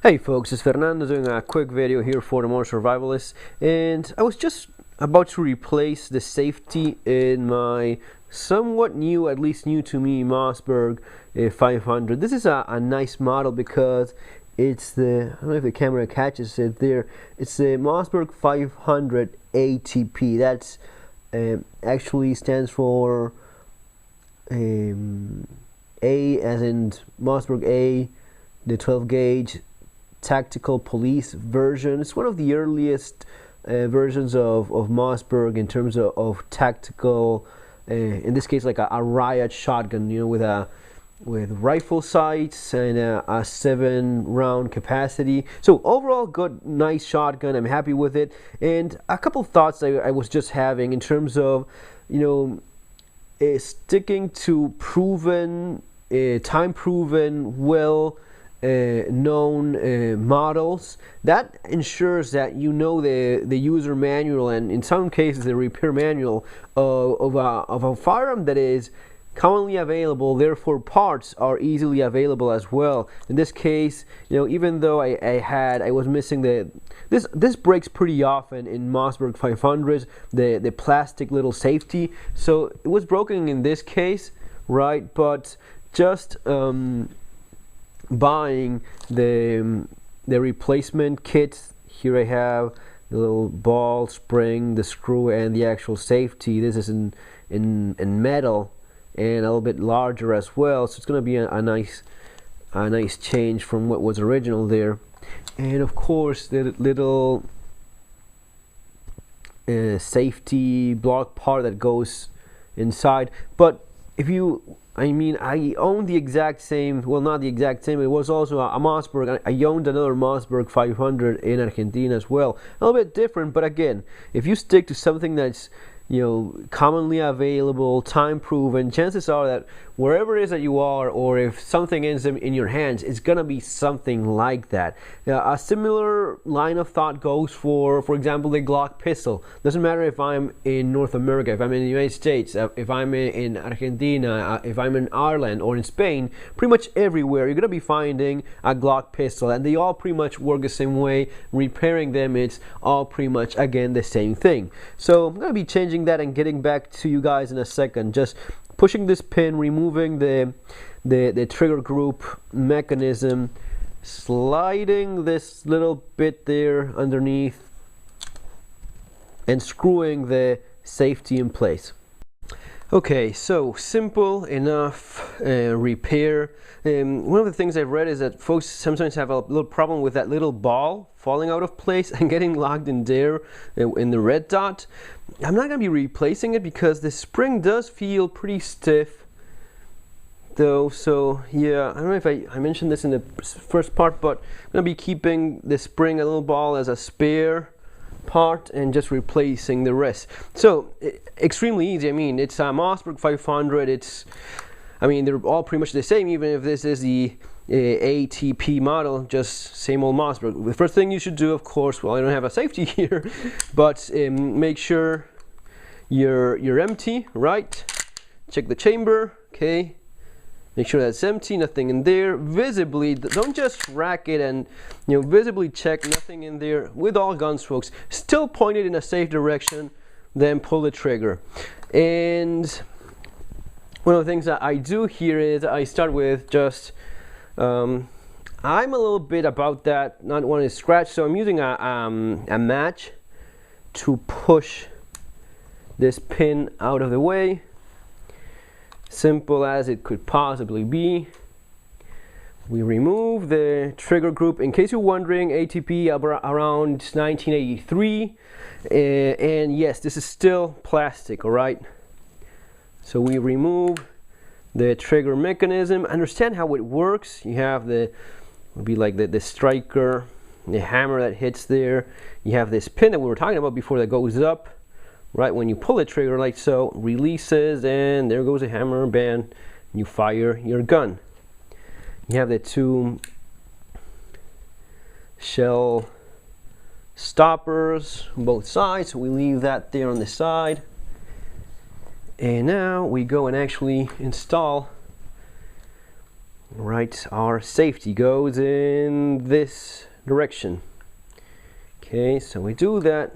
Hey folks, it's Fernando doing a quick video here for the More Survivalists, and I was just about to replace the safety in my somewhat new, at least new to me, Mossberg 500. This is a nice model because it's the, I don't know if the camera catches it there, it's the Mossberg 500 ATP. That's actually stands for A as in Mossberg A, the 12 gauge tactical police version. It's one of the earliest versions of Mossberg in terms of tactical, in this case like a riot shotgun, you know, with rifle sights and a 7-round capacity. So overall good, nice shotgun. I'm happy with it. And a couple thoughts I was just having in terms of, you know, sticking to proven, time proven, known models. That ensures that you know the user manual, and in some cases the repair manual of a firearm that is commonly available, therefore parts are easily available as well. In this case, you know, even though I was missing this breaks pretty often in Mossberg 500s, the plastic little safety, so it was broken in this case, right? But just buying the replacement kit, here I have the little ball, spring, the screw, and the actual safety. This is in metal and a little bit larger as well, so it's going to be a nice change from what was original there. And of course the little safety block part that goes inside. But if you, I mean, I own the exact same, well, not the exact same, it was also a Mossberg. I owned another Mossberg 500 in Argentina as well. A little bit different, but again, if you stick to something that's, you know, commonly available, time proven, chances are that wherever it is that you are, or if something ends up in your hands, it's gonna be something like that. A similar line of thought goes for example, the Glock pistol. Doesn't matter if I'm in North America, if I'm in the United States, if I'm in Argentina, if I'm in Ireland or in Spain, pretty much everywhere you're gonna be finding a Glock pistol, and they all pretty much work the same way. Repairing them, it's all pretty much again the same thing. So I'm gonna be changing that and getting back to you guys in a second. Just pushing this pin, removing the trigger group mechanism, sliding this little bit there underneath, and screwing the safety in place. Okay, so simple enough repair. One of the things I've read is that folks sometimes have a little problem with that little ball falling out of place and getting locked in there in the red dot. I'm not going to be replacing it because the spring does feel pretty stiff though, so yeah, I don't know if I mentioned this in the first part, but I'm going to be keeping the spring, a little ball, as a spare part and just replacing the rest. So extremely easy. I mean, it's a Mossberg 500. It's, I mean, they're all pretty much the same, even if this is the ATP model, just same old Mossberg. The first thing you should do, of course, well, I don't have a safety here, but make sure you're empty, right? Check the chamber, okay? Make sure that's empty, nothing in there. Visibly, don't just rack it and, you know, visibly check, nothing in there. With all guns, folks, still point it in a safe direction, then pull the trigger. And one of the things that I do here is I start with just, I'm a little bit about that, not wanting to scratch, so I'm using a match to push this pin out of the way. Simple as it could possibly be. We remove the trigger group. In case you're wondering, ATP around 1983, and yes, this is still plastic, all right? So we remove the trigger mechanism. Understand how it works. You have the, would be like the striker, the hammer that hits there. You have this pin that we were talking about before that goes up. Right when you pull the trigger like so, releases, and there goes a hammer band. You fire your gun. You have the two shell stoppers on both sides, so we leave that there on the side. And now we go and actually install Right, our safety goes in this direction. Okay, so we do that.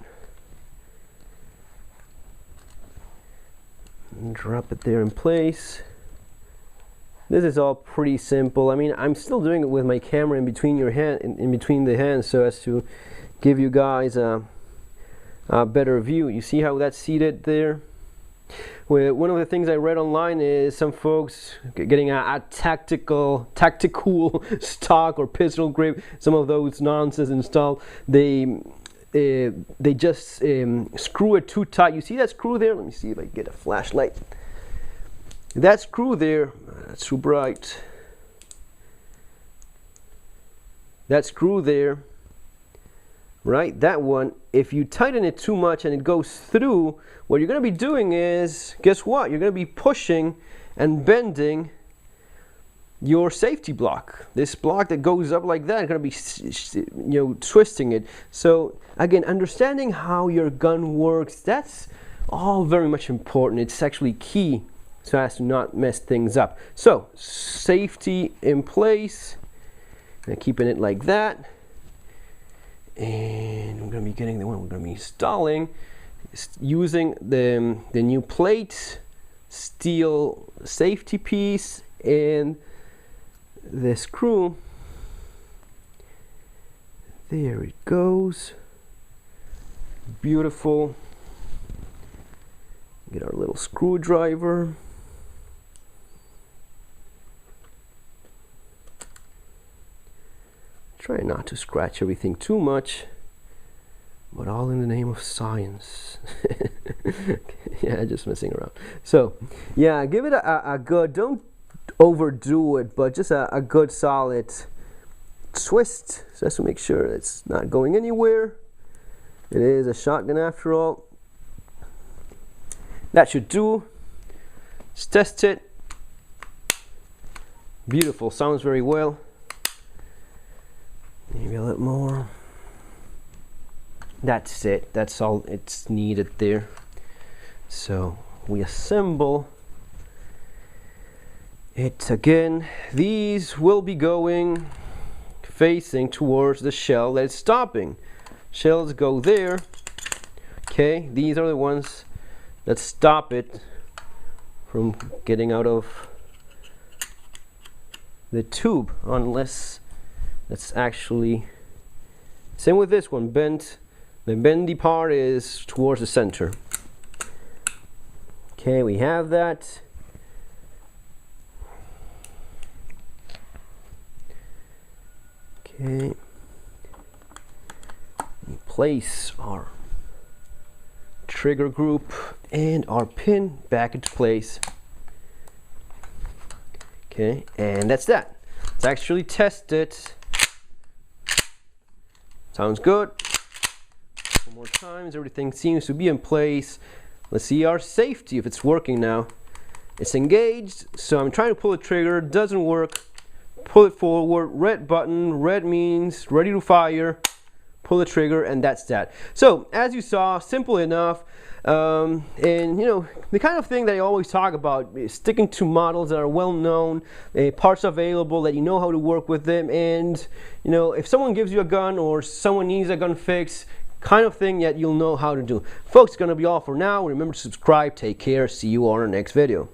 And drop it there in place. This is all pretty simple. I mean, I'm still doing it with my camera in between your hand, in between the hands, so as to give you guys a better view. You see how that's seated there? Well, one of the things I read online is some folks getting a tactical stock or pistol grip, some of those nonsense installed. They just screw it too tight. You see that screw there? Let me see if I can get a flashlight. That screw there, that's too bright. That screw there, right? That one, if you tighten it too much and it goes through, what you're going to be doing is, guess what? You're going to be pushing and bending your safety block. This block that goes up like that, you're going to be, twisting it. So again, understanding how your gun works, that's all very much important. It's actually key so as to not mess things up. So safety in place, and keeping it like that. And we're going to be getting the one we're going to be installing using the new plate, steel safety piece, and the screw. There it goes. Beautiful. Get our little screwdriver. Try not to scratch everything too much, but all in the name of science. Yeah, just messing around. So yeah, give it a good, don't overdo it, but just a good solid twist, just to make sure it's not going anywhere. It is a shotgun after all. That should do. Let's test it. Beautiful, sounds very well. Maybe a little more. That's it. That's all it's needed there. So we assemble it again. These will be going facing towards the shell that's stopping. Shells go there. Okay, these are the ones that stop it from getting out of the tube, unless that's actually same with this one. Bent, the bendy part is towards the center. Okay, we have that. Okay, we place our trigger group and our pin back into place. Okay, and that's that. Let's actually test it. Sounds good. One more times, everything seems to be in place. Let's see our safety, if it's working now. It's engaged, so I'm trying to pull the trigger, doesn't work. Pull it forward, red button, red means ready to fire. Pull the trigger, and that's that. So as you saw, simple enough. And you know, the kind of thing that I always talk about is sticking to models that are well known, parts available that you know how to work with them, and you know, if someone gives you a gun or someone needs a gun fix, kind of thing that you'll know how to do. Folks, it's gonna be all for now. Remember to subscribe, take care, see you on our next video.